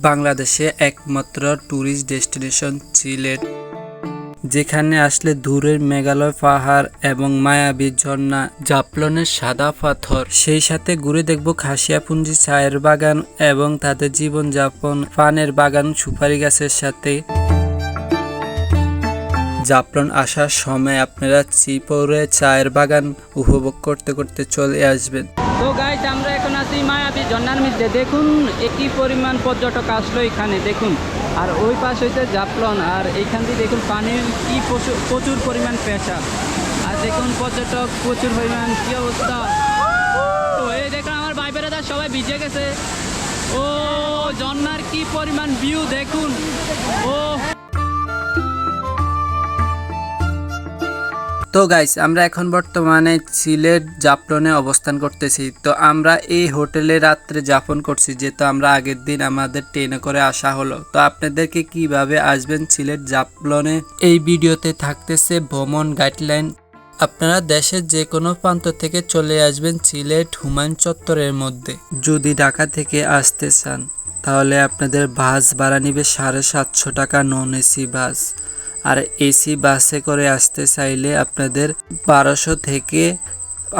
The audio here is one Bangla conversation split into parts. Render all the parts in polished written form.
বাংলাদেশে একমাত্র ট্যুরিস্ট ডেস্টিনেশন সিলেট, যেখানে আসলে দূরের মেঘালয় পাহাড় এবং মায়াবী ঝর্ণা, জাফলনের সাদা পাথর, সেই সাথে ঘুরে দেখব খাসিয়াপুঞ্জি চায়ের বাগান এবং তাদের জীবনযাপন, পানের বাগান, সুপারি গাছের সাথে। জাফলন আসার সময় আপনারা চিপরে চায়ের বাগান উপভোগ করতে করতে চলে আসবেন। তো গাইস, আমরা এখন আছি মায়াবী ঝর্ণার মধ্যে। দেখুন একই পরিমাণ পর্যটক আসলো এখানে, দেখুন। আর ওই পাশ হইতে জাফলন, আর এইখান দিয়ে দেখুন পানির কি প্রচুর পরিমাণ পেশা। আর দেখুন পর্যটক প্রচুর পরিমাণ, কি অবস্থা। তো এই দেখুন আমার ভাই বেড়াদা সবাই ভিজে গেছে। ও ঝর্ণার কি পরিমাণ ভিউ দেখুন। ও তো গাইস, আমরা এখন বর্তমানে সিলেট জাফলনে অবস্থান করতেছি। তো আমরা এই হোটেলে রাত্রে যাপন করছি, যেহেতু আমরা আগের দিন আমাদের ট্রেনে করে আসা হলো। তো আপনাদেরকে কিভাবে আসবেন সিলেট জাফলনে এই ভিডিওতে থাকতেছে ভ্রমণ গাইডলাইন। আপনারা দেশের যে কোনো প্রান্ত থেকে চলে আসবেন সিলেট হুমায়ুন চত্বরের মধ্যে। যদি ঢাকা থেকে আসতে চান তাহলে আপনাদের বাস ভাড়া নিবে 750 টাকা, নন এসি বাস। আর এসি বাসে করে আসতে চাইলে আপনাদের 1200 থেকে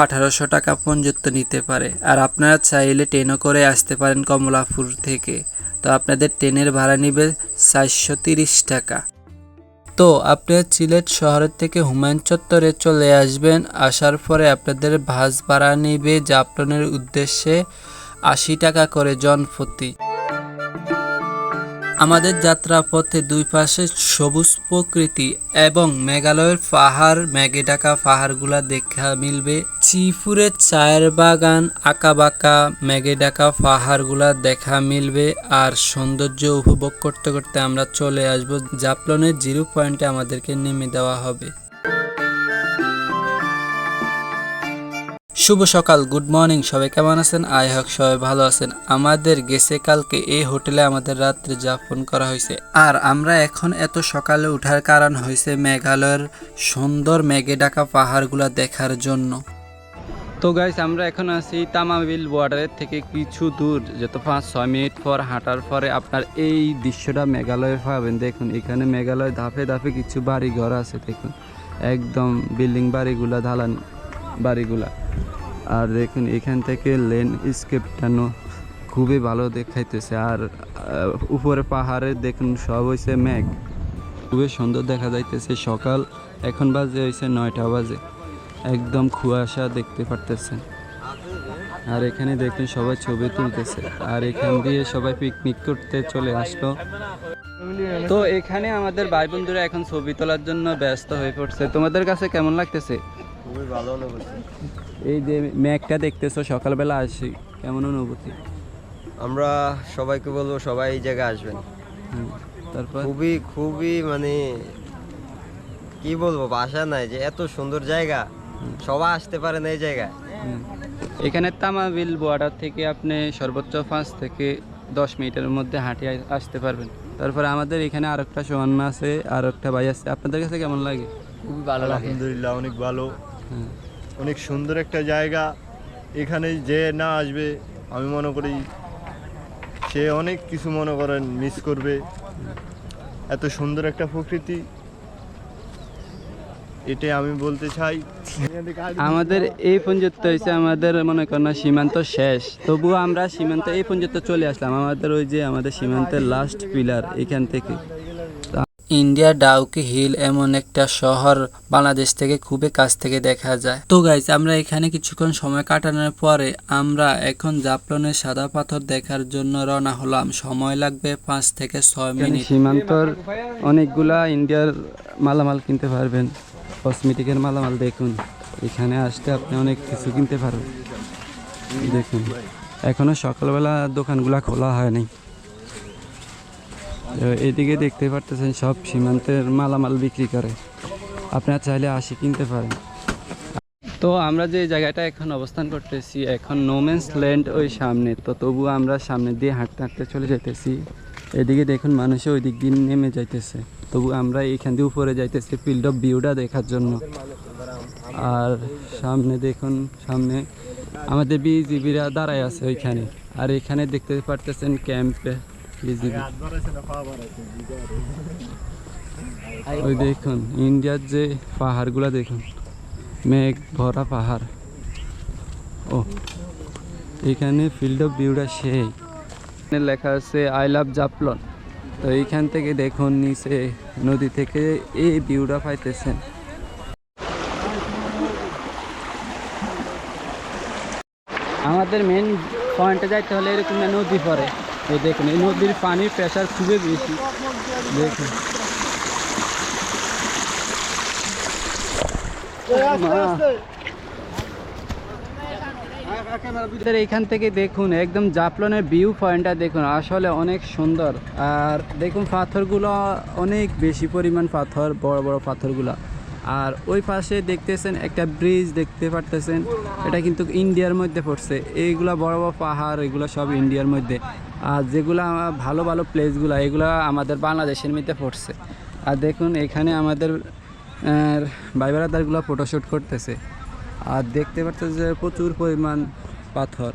1800 টাকা পর্যন্ত নিতে পারে। আর আপনারা চাইলে ট্রেনও করে আসতে পারেন কমলাপুর থেকে। তো আপনাদের ট্রেনের ভাড়া নিবে 430 টাকা। তো আপনারা সিলেট শহরের থেকে হুমায়ুন চত্বরে চলে আসবেন। আসার পরে আপনাদের বাস ভাড়া নিবে জাফলনের উদ্দেশ্যে 80 টাকা করে জনপ্রতি। আমাদের যাত্রা পথে দুই পাশে সবুজ প্রকৃতি এবং মেঘালয়ের পাহাড়, মেঘে ঢাকা পাহাড়গুলা দেখা মিলবে। চিপুরের চায়ের বাগান, আঁকাবাঁকা মেঘে ঢাকা পাহাড়গুলা দেখা মিলবে। আর সৌন্দর্য উপভোগ করতে করতে আমরা চলে আসব জাফলনের 0 পয়েন্টে, আমাদেরকে নেমে দেওয়া হবে। শুভ সকাল, গুড মর্নিং, সবাই কেমন আছেন? আই হোপ সবাই ভালো আছেন। আমাদের গেছে কালকে এই হোটেলে আমাদের রাত্রে যাপন করা হয়েছে। আর আমরা এখন এত সকালে ওঠার কারণ হয়েছে মেঘালয়ের সুন্দর মেঘে ঢাকা পাহাড়গুলা দেখার জন্য। তো গাইস, আমরা এখন আছি তামাবিল বর্ডারের থেকে কিছু দূর, যত 5-6 মিনিট পর হাঁটার পরে আপনার এই দৃশ্যটা মেঘালয়ে পাবেন। দেখুন এখানে মেঘালয় ধাপে ধাপে কিছু বাড়ি ঘর আছে, দেখুন একদম বিল্ডিং বাড়িগুলা, ঢালান বাড়িগুলা। আর দেখুন এখান থেকে ল্যান্ডস্কেপটা খুবই ভালো দেখাইতেছে। আর উপরে পাহাড়ে দেখুন সব হয়েছে মেঘ, খুবই সুন্দর দেখা যাইতেছে। সকাল এখন বাজে হয়েছে 9টা বাজে, একদম কুয়াশা দেখতে পারতেছেন। আর এখানে দেখুন সবাই ছবি তুলতেছে, আর এখান দিয়ে সবাই পিকনিক করতে চলে আসলো। তো এখানে আমাদের ভাই বন্ধুরা এখন ছবি তোলার জন্য ব্যস্ত হয়ে পড়ছে। তোমাদের কাছে কেমন লাগতেছে? খুবই ভালো অনুভূতি। এই যে মেঘটা দেখতেছো সকালবেলা আসি, কেমন অনুভূতি? আমরা সবাইকে বলবো সবাই এই জায়গায় আসবেন। তারপর খুবই খুবই মানে কি বলবো, ভাষা নাই যে এত সুন্দর জায়গা, সবাই আসতে পারেন এই জায়গায়। এখানে তামাবিল বর্ডার থেকে আপনি সর্বোচ্চ 5 থেকে 10 মিনিটের মধ্যে হাঁটে আসতে পারবেন। তারপরে আমাদের এখানে আর একটা সোহান্ন আছে, আর একটা ভাই আছে। আপনাদের কাছে কেমন লাগে? খুবই ভালো লাগে, আলহামদুলিল্লাহ অনেক ভালো। অনেক সুন্দর একটা জায়গা। এখানে যে না আসবে আমি মনে করি সে অনেক কিছু মনে করেন মিস করবে। এত সুন্দর একটা প্রকৃতি, এটাই আমি বলতে চাই। আমাদের এই পর্যন্ত হয়েছে, আমাদের মনে করেন সীমান্ত শেষ, তবুও আমরা সীমান্ত এই পর্যন্ত চলে আসলাম। আমাদের ওই যে আমাদের সীমান্তের লাস্ট পিলার এখান থেকে। ইন্ডিয়া ডাউকি হিল এমন একটা শহর বাংলাদেশ থেকে খুবই কাছ থেকে দেখা যায়। তো গাইস, আমরা এখানে কিছুক্ষণ সময় কাটানোর পরে আমরা এখন জাফলনের সাদা পাথর দেখার জন্য রওনা হলাম। সময় লাগবে 5 থেকে 6 মিনিট। সীমান্তর অনেকগুলা ইন্ডিয়ার মালামাল কিনতে পারবেন, কসমেটিকের মালামাল। দেখুন এখানে আসতে আপনি অনেক কিছু কিনতে পারবেন। দেখুন এখনো সকালবেলা দোকানগুলা খোলা হয়নি। এদিকে দেখতে পারতেছেন সব সীমান্তের মালামাল বিক্রি করে, আপনারা চাইলে আসি কিনতে পারেন। তো আমরা যে জায়গাটা এখন অবস্থান করতেছি, এখন নোম্যান্স ল্যান্ড ওই সামনে। তো তবুও আমরা সামনে দিয়ে হাঁটতে হাঁটতে চলে যাইতেছি। এদিকে দেখুন মানুষে ওই দিক দিয়ে নেমে যাইতেছে, তবু আমরা এইখান দিয়ে উপরে যাইতেছি ফিল্ড অফ ভিউটা দেখার জন্য। আর সামনে দেখুন, সামনে আমাদের বিজিবিরা দাঁড়ায় আছে ওইখানে। আর এখানে দেখতে পারতেছেন বিজিবি। ওই দেখুন ইন্ডিয়ার যে পাহাড়গুলা দেখুন, মেঘ ভরা পাহাড়। ও এখানে ফিল্ড অফ ভিউটা সেই লেখা আছে আই লাভ জাফলন। তো এইখান থেকে দেখুন নিচে নদী থেকে এই ভিউটা পাইতেছেন। আমাদের মেন পয়েন্টে যাইতে হলে এরকম নদী পড়ে। তো দেখুন এই নদীর পানির প্রেশার খুবই বেশি। দেখুন এইখান থেকে দেখুন একদম জাফলনের ভিউ পয়েন্টটা দেখুন, আসলে অনেক সুন্দর। আর দেখুন পাথরগুলো অনেক বেশি পরিমাণ পাথর, বড় বড় পাথরগুলো। আর ওই পাশে দেখতেছেন একটা ব্রিজ দেখতে পারতেছেন, এটা কিন্তু ইন্ডিয়ার মধ্যে পড়ছে। এইগুলা বড় বড় পাহাড় এগুলো সব ইন্ডিয়ার মধ্যে। আর যেগুলো ভালো ভালো প্লেসগুলো এগুলো আমাদের বাংলাদেশের মধ্যে পড়ছে। আর দেখুন এখানে আমাদের ভাই ব্রাদারগুলো ফটোশ্যুট করতেছে। আর দেখতে পারতেছে যে প্রচুর পরিমাণ পাথর।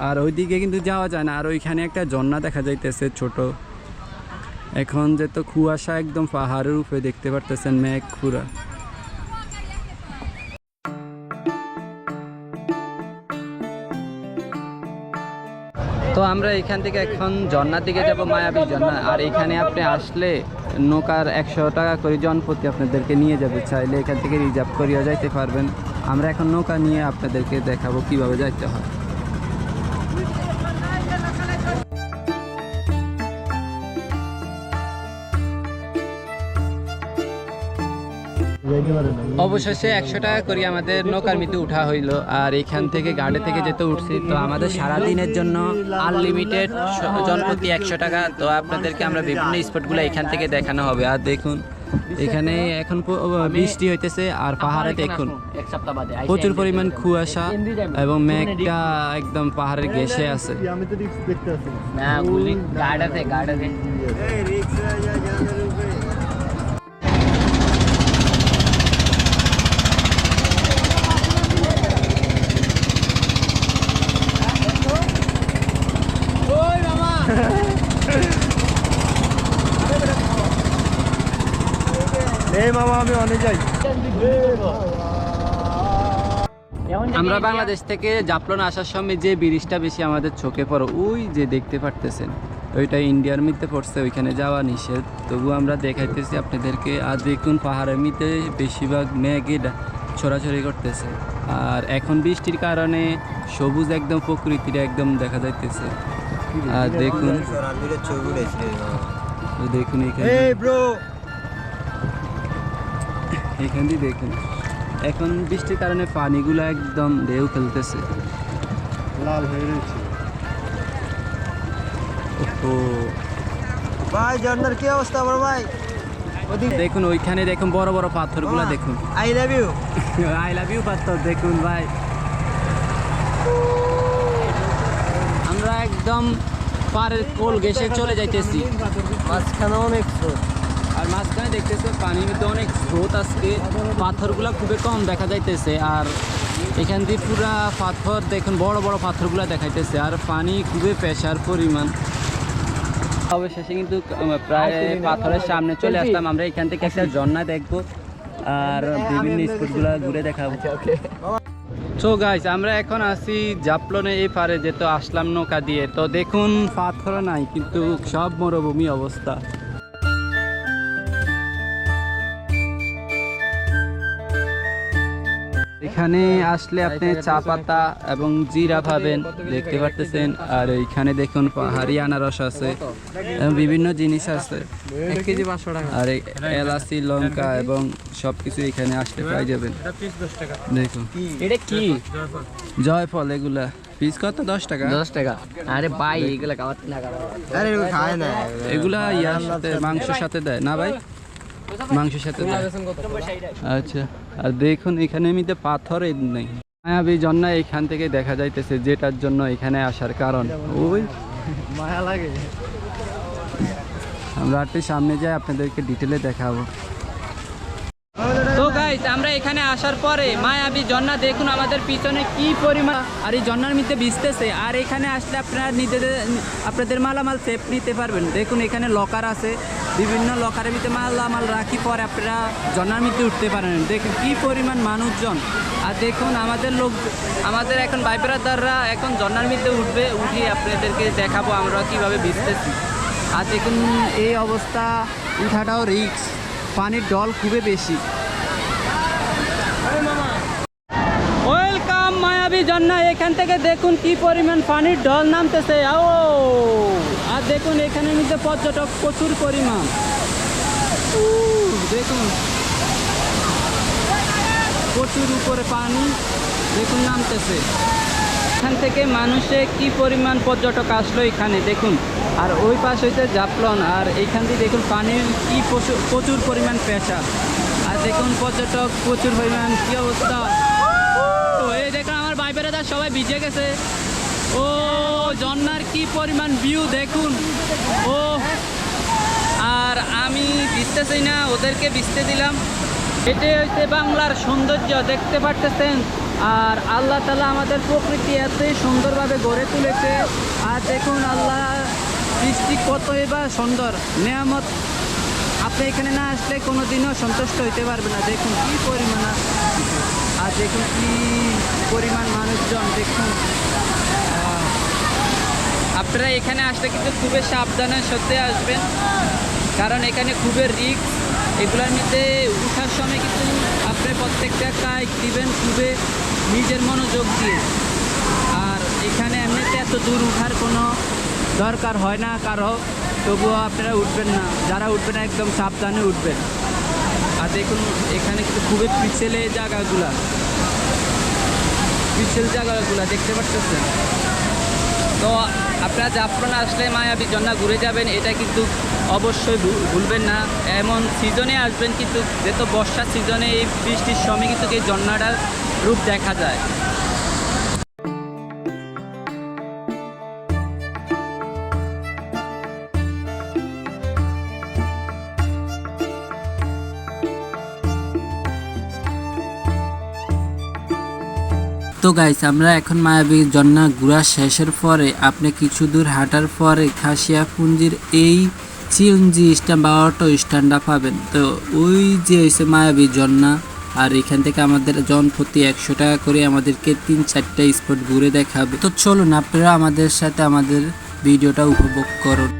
আর ওইদিকে কিন্তু যাওয়া যায় না। আর ওইখানে একটা ঝর্ণা দেখা যাইতেছে ছোট। এখন যেহেতু কুয়াশা একদম পাহাড়ের উপরে দেখতে পারতেছেন মেঘ পুরা। তো আমরা এখান থেকে এখন ঝর্ণার দিকে যাব, মায়াবী ঝর্ণা। আর এখানে আপনি আসলে নৌকার 100 টাকা করে জনপ্রতি আপনাদেরকে নিয়ে যাবে। চাইলে এখান থেকে রিজার্ভ করিয়া যাইতে পারবেন। আমরা এখন নৌকা নিয়ে আপনাদেরকে দেখাবো কিভাবে যাইতে হয়। অবশেষে 100 টাকা করে আমাদের নৌকার মধ্যে উঠা হইলো। আর এখান থেকে গাড়ি থেকে যেতে উঠছি। তো আমাদের সারা দিনের জন্য আনলিমিটেড জনপ্রতি 100 টাকা। তো আপনাদেরকে আমরা বিভিন্ন স্পটগুলো এখান থেকে দেখানো হবে। আর দেখুন এখানে এখন বৃষ্টি হইতেছে। আর পাহাড়ে দেখুন প্রচুর পরিমাণ কুয়াশা এবং মেঘটা একদম পাহাড়ের ঘেঁষে আছে। আমি তো রিস্ক দেখতে আছি না গুলি গাড়াতে এই মামা আমি অনেক যাই। আমরা বাংলাদেশ থেকে জাফলন আসার সময় যে ব্রিজটা বেশি আমাদের চোখে পড়ে, ওই যে দেখতে পারতেছেন ওইটা ইন্ডিয়ার মধ্যে পড়ছে, ওইখানে যাওয়া নিষেধ। তবু আমরা দেখাইতেছি আপনাদেরকে। আর দেখুন পাহাড়ের মধ্যে বেশিরভাগ মেঘে ছড়াছড়ি করতেছে। আর এখন বৃষ্টির কারণে সবুজ একদম প্রকৃতির একদম দেখা যাইতেছে। আর দেখুন দেখুন এখান দিয়ে দেখুন এখন বৃষ্টির কারণে পানিগুলো একদম ঢেউ খেলতেছে, লাল হয়ে রয়েছে। ও ভাই ঝর্ণার কি অবস্থা বড় ভাই? দেখুন ওইখানে দেখুন বড় বড় পাথরগুলো দেখুন। I love you. I love you পাথর দেখুন ভাই। আমরা একদম পাড়ের কোল ঘেঁষে চলে যাইতেছি। মাঝখানে অনেক স্রোত। আর মাঝখানে দেখতেছে পানির মধ্যে অনেক স্রোত আজকে, পাথরগুলো খুবই কম দেখা যাইতেছে। আর এখান দিয়ে পুরা পাথর দেখুন, বড় বড় পাথরগুলো দেখাইতেছে। আর পানি খুবই প্রেশার পরিমাণ। অবশেষে কিন্তু প্রায় পাথরের সামনে চলে আসলাম। আমরা এখান থেকে একটা ঝর্ণা দেখবো আর বিভিন্ন স্পটগুলো ঘুরে দেখাবো। সো গাইস আমরা এখন আছি জাফলনে এই পারে, যেহেতু আসলাম নৌকা দিয়ে। তো দেখুন পাথর নাই কিন্তু সব মরুভূমি অবস্থা। এখানে আসলে আপনি চা পাতা এবং জিরা পাবেন, দেখতে পারতেছেন। আর এইখানে দেখুন পাহাড়ি আনারস আছে এবং বিভিন্ন জিনিস আছে। 1 কেজি 500 টাকা। আর এলাচি লঙ্কা এবং সবকিছু এখানে আসলে পাই যাবেন। দেখুন এটা কি জয়ফল, এগুলা পিস কত? 10 টাকা। 10 টাকা। আরে ভাই এগুলা খাওয়াতে না খাওয়া। আরে এগুলো খায় না। এগুলা ইয়ার সাথে মাংসের সাথে দেয় না ভাই, মাংসের সাথে দেয়। আচ্ছা। আর দেখুন এখানে এমনিতে পাথর নেই। মায়াবী ঝর্ণা এখান থেকে দেখা যাইতেছে, যেটার জন্য এখানে আসার কারণ। ওই মায়া লাগে। আমরা একটু সামনে যাই, আপনাদেরকে ডিটেলে দেখাবো। তো গাইস আমরা এখানে আসার পরে মায়াবী ঝর্ণা দেখুন আমাদের পিছনে কি পরিমাণ, আর এই ঝর্ণার মধ্যে ভিজতেছে। আর এখানে আসলে আপনারা আপনাদের মালামাল সেফ নিতে পারবেন। দেখুন এখানে লকার আছে, বিভিন্ন লকারের ভিতরে মালামাল রাখি পরে আপনারা ঝর্ণার মধ্যে উঠতে পারেন। দেখুন কি পরিমাণ মানুষজন। আর দেখুন আমাদের এখন ভাই ব্রাদাররা এখন ঝর্ণার মধ্যে উঠে আপনাদেরকে দেখাবো আমরা কিভাবে ভিজতেছি। আর দেখুন এই অবস্থা, উঠাটাও রিস্ক, পানির ঢল খুবই বেশি। ওয়েলকাম মায়াবী ঝর্ণা। এখান থেকে দেখুন কি পরিমাণ পানির ঢল নামতেছে। আর দেখুন এখানের মধ্যে পর্যটক প্রচুর পরিমাণ। দেখুন প্রচুর উপরে পানি দেখুন নামতেছে। এখান থেকে মানুষে কি পরিমাণ পর্যটক আসলো এখানে দেখুন। আর ওই পাশ হইতে জাফলন, আর এইখান দিয়ে দেখুন পানির কি প্রচুর পরিমাণ প্রেসার। আর দেখুন পর্যটক প্রচুর পরিমাণ, কি অবস্থা। এই দেখুন আমার ভাই বেড়াদার সবাই ভিজে গেছে। ও ঝর্ণার কি পরিমাণ ভিউ দেখুন। ও আর আমি ভিজতেছি না, ওদেরকে ভিজতে দিলাম। এটাই হচ্ছে বাংলার সৌন্দর্য, দেখতে পারতেছেন। আর আল্লাহ তাআলা আমাদের প্রকৃতি এতই সুন্দরভাবে গড়ে তুলেছে। আর দেখুন আল্লাহ সৃষ্টি কতই বা সুন্দর নেয়ামত, আপনি এখানে না আসলে কোনো দিনও সন্তুষ্ট হইতে পারবে না। দেখুন কি পরিমাণ, আর দেখুন কি পরিমাণ মানুষজন। দেখুন আপনারা এখানে আসলে কিন্তু খুবই সাবধানের সাথে আসবেন, কারণ এখানে খুবই রিস্ক। এগুলোর মধ্যে উঠার সময় কিন্তু আপনি প্রত্যেকটা কাজ দিবেন খুবই নিজের মনোযোগ দিয়ে। আর এখানে এমনিতে এত দূর উঠার কোনো দরকার হয় না কারো, তবুও আপনারা উঠবেন না। যারা উঠবেন একদম সাবধানে উঠবেন। আর দেখুন এখানে কিন্তু খুবই পিছেল জায়গাগুলা দেখতে পাচ্ছেন। তো আপনারা জাফলন আসলে মায়াবী ঝর্ণা ঘুরে যাবেন, এটা কিন্তু অবশ্যই ভুলবেন না। এমন সিজনে আসবেন কিন্তু, যেহেতু বর্ষার সিজনে এই বৃষ্টির সময় কিন্তু এই ঝর্ণাটার রূপ দেখা যায়। তো গাইস আমরা এখন মায়াবী ঝর্ণা ঘোরা শেষের পরে আপনি কিছু দূর হাঁটার পরে খাসিয়াপুঞ্জির এই সিএনজি স্ট্যান্ড বা অটো স্ট্যান্ডটা পাবেন। তো ওই যে হয়েছে মায়াবী ঝর্ণা, আর এখান থেকে আমাদের জনপ্রতি 100 টাকা করে আমাদেরকে 3-4টা স্পট ঘুরে দেখাবে। তো চলুন আপনারা আমাদের সাথে আমাদের ভিডিওটা উপভোগ করুন।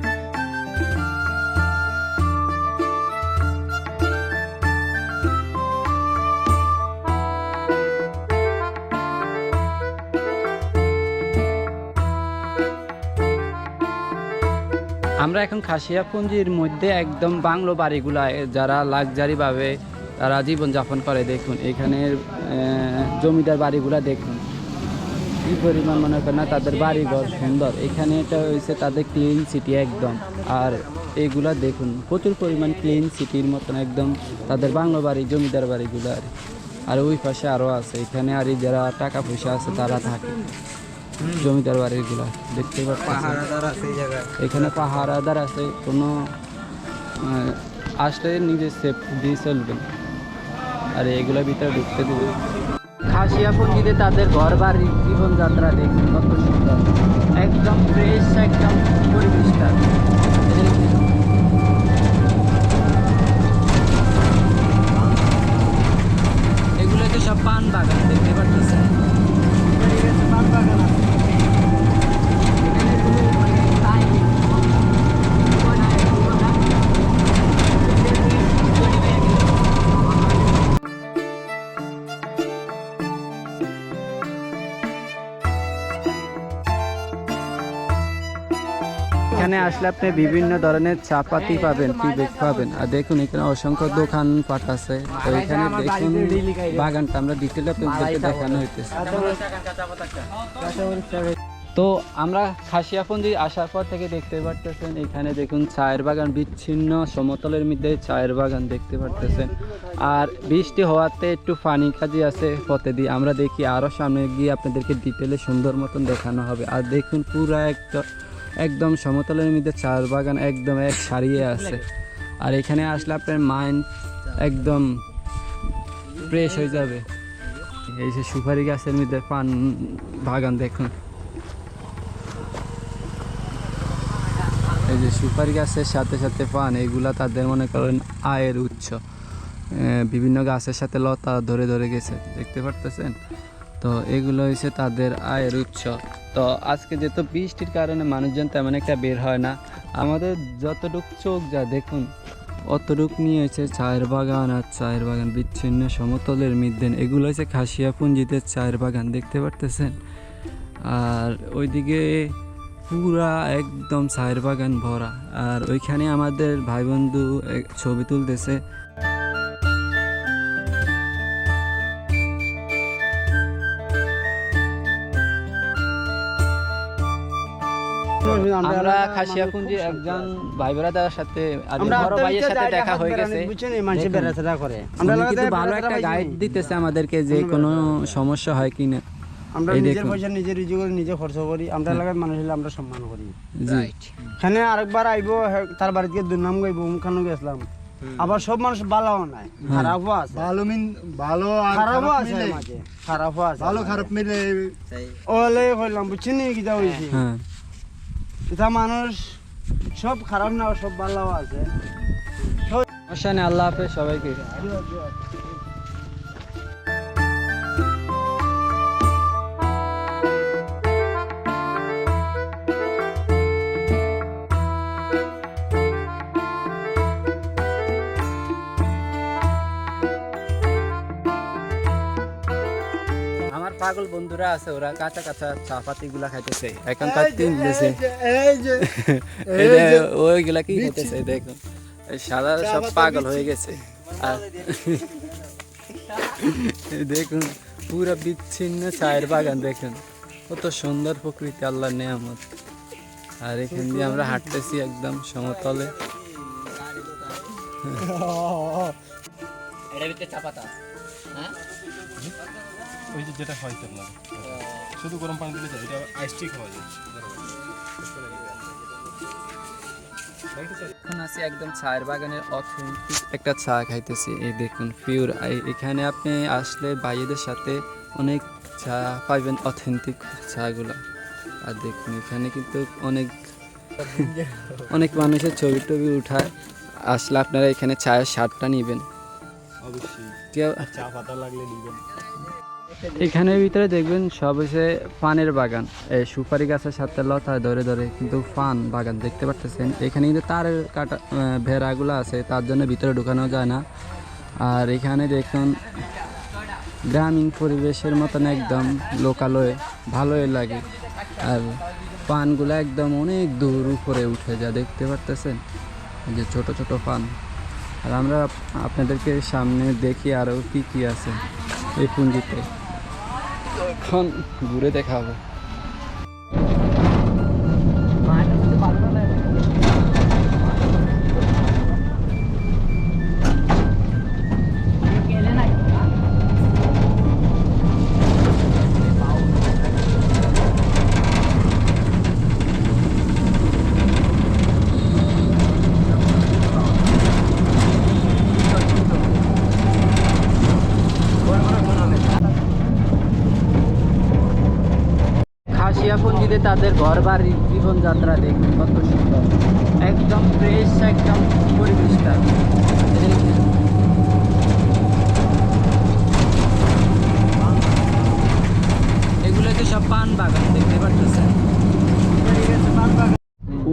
আমরা এখন খাসিয়াপুঞ্জির মধ্যে একদম বাংলো বাড়িগুলা, যারা লাক্সারিভাবে তারা জীবনযাপন করে। দেখুন এখানের জমিদার বাড়িগুলা দেখুন কি পরিমাণ, মনে করেন না তাদের বাড়িঘর সুন্দর। এখানে এটা হয়েছে তাদের ক্লিন সিটি একদম। আর এইগুলা দেখুন প্রচুর পরিমাণ ক্লিন সিটির মতন একদম তাদের বাংলো বাড়ি, জমিদার বাড়িগুলো। আর ওই পাশে আরও আছে, এখানে আর যারা টাকা পয়সা আছে তারা থাকে জমিদার বাড়িগুলা দেখতে পাচ্ছেন। এখানে পাহারাদার আছে, কোনো আসলে নিজে সেফ দিয়ে চলবেন, আর এগুলোর ভিতরে ঢুকতে দেবে। খাসিয়াপুঞ্জিতে তাদের ঘর বাড়ির জীবনযাত্রা দেখুন কত সুন্দর, একদম ফ্রেশ, একদম পরিবেশটা। এগুলো তো সব পান বাগান দেখতে পাচ্ছেন। এখানে আসলে আপনি বিভিন্ন ধরনের চাপাতি পাবেন, টিবেক পাবেন। আর দেখুন এখানে অসংখ্য দোকানপাট আছে। তো এখানে দেখুন বাগানটা আমরা ডিটেলে আপনাদেরকে দেখানো হইতেছে। তো আমরা খাসিয়াপুঞ্জি আসার পর থেকে দেখতে পারতেছেন এখানে দেখুন চায়ের বাগান, বিচ্ছিন্ন সমতলের মধ্যে চায়ের বাগান দেখতে পারতেছেন। আর বৃষ্টি হওয়াতে একটু পানি কাজি আছে পথে দিয়ে, আমরা দেখি আরও সামনে গিয়ে আপনাদেরকে ডিটেলে সুন্দর মতন দেখানো হবে। আর দেখুন পুরো একদম সমতলের মধ্যে চায়ের বাগান একদম এক সারিয়ে আছে। আর এখানে আসলে আপনার মাইন্ড একদম ফ্রেশ হয়ে যাবে। এই যে সুপারি গাছের মধ্যে পান বাগান দেখুন, এই যে সুপারি গাছের সাথে সাথে পান, এগুলা তাদের মনে করেন আয়ের উৎস। বিভিন্ন গাছের সাথে লতা ধরে ধরে গেছে, দেখতে পারতেছেন। তো এগুলো হচ্ছে তাদের আয়ের উৎস। তো আজকে যেহেতু বৃষ্টির কারণে মানুষজন তেমন একটা বের হয় না, আমাদের যতটুক চোখ যা দেখুন অতটুক নিয়ে হয়েছে চায়ের বাগান আর চায়ের বাগান বিচ্ছিন্ন সমতলের মিদ্দেন। এগুলো হচ্ছে খাসিয়াপুঞ্জিতে চায়ের বাগান, দেখতে পারতেছেন। আর ওইদিকে পুরা একদম চায়ের বাগান ভরা, আর ওইখানে আমাদের ভাই বন্ধু ছবি তুলতেছে। আমরা খাসিয়াপুঞ্জি একজন ভাই ব্রাদারের সাথে বড় ভাইয়ের সাথে দেখা হয়ে গেছে। উনি কিন্তু ভালো একটা গাইড দিতেছে আমাদেরকে যে কোনো সমস্যা হয় কিনা। আমরা নিজের পয়সা নিজে রুজি করি, নিজে খরচ করি, আমরা এলাকার মানুষ হলে আমরা সম্মান করি। জি, এখানে আরেকবার আইবো, তার বাড়িতে দুর্নাম গাইব, মুখানো গেছিলাম। আবার সব মানুষ ভালো নাই, খারাপও আছে, ভালো আর খারাপও খারাপ আছে, মিলে, মাঝে খারাপও আছে। ভালো খারাপ মিলে ওলে কইলাম বুঝছেন নি কিটা হইছে। হ্যাঁ, এটা মানুষ সব খারাপ না, সব ভালো আছে। সমস্যা নেই। আল্লাহ হাফেজ সবাইকে। আমার পাগল বন্ধুরা আছে, ওরা কাঁচা কাঁচা চা পাতি গুলা খাইতেছে, এখনকার তিন দিয়েছে। ওইগুলা কি খাইতেছে দেখুন, সাদা সব পাগল হয়ে গেছে। আর দেখুন পুরা বিচ্ছিন্ন চায়ের বাগান, দেখুন কত সুন্দর প্রকৃতি, আল্লাহর নেয়ামত। আর এখান দিয়ে আমরা হাঁটতেছি একদম সমতলে। ওই যে যেটা হয় না, শুধু গরম পানি দিলে যায়, এটা আইস ঠিক হওয়া যায়। এখন আছি একদম চায়ের বাগানের অথেন্টিক একটা চা খাইতেছি। এই দেখুন পিওর। এখানে আপনি আসলে ভাইয়েদের সাথে অনেক চা পাইবেন, অথেন্টিক চাগুলো। আর দেখুন এখানে কিন্তু অনেক মানুষের ছবি টবি উঠায়। আসলে আপনারা এখানে চায়ের স্বাদটা নেবেন। অবশ্যই কেউ চা পাতা লাগলে নিবেন। এখানের ভিতরে দেখবেন সব হচ্ছে পানের বাগান, এই সুপারি গাছের সাথে লতা ধরে ধরে কিন্তু পান বাগান, দেখতে পাচ্ছেন। এখানে কিন্তু তারের কাটা ভেড়াগুলো আছে, তার জন্য ভিতরে ঢুকানো যায় না। আর এখানে দেখুন গ্রামীণ পরিবেশের মতন একদম লোকালয়ে ভালোই লাগে। আর পানগুলো একদম অনেক দূর উপরে উঠে যায়, দেখতে পারতেছেন এই যে ছোট ছোট পান। আর আমরা আপনাদেরকে সামনে দেখি আরও কী কী আছে এই পুঞ্জিতে, এখন ঘুরে দেখাবো। খাসিয়াপুঞ্জিতে তাদের ঘর বাড়ির জীবনযাত্রা দেখুন কত সুন্দর, একদম ফ্রেশ, একদম পরিবেশটা। এগুলোকে সব পান বাগান, দেখতে পাচ্ছেন।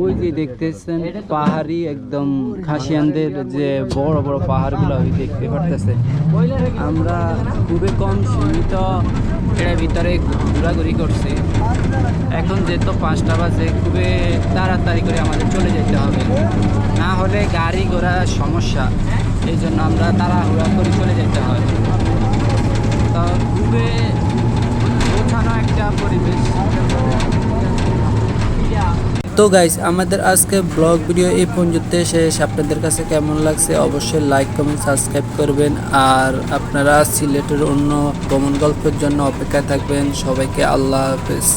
ওই যে দেখতেছেন পাহাড়ি একদম খাসিয়ানদের যে বড় বড় পাহাড়গুলো ওই দেখতে পারতেছেন। আমরা খুবই কম সীমিত এর ভিতরে ঘোরাঘুরি করছি। এখন যেহেতু 5টা বাজে, খুবই তাড়াতাড়ি করে আমাদের চলে যেতে হবে, না হলে গাড়ি ঘোড়ার সমস্যা। এই জন্য আমরা তাড়াহুড়া করে চলে যেতে হয়। তো খুবই গোছানো একটা পরিবেশ। তো গাইস, আমাদের আজকে ব্লগ ভিডিও এই পর্যন্ত শেষ। আপনাদের কাছে কেমন লাগছে অবশ্যই লাইক কমেন্ট সাবস্ক্রাইব করবেন। আর আপনারা সিলেটের অন্য ভ্রমণ গল্পের জন্য অপেক্ষায় থাকবেন। সবাইকে আল্লাহ হাফেজ।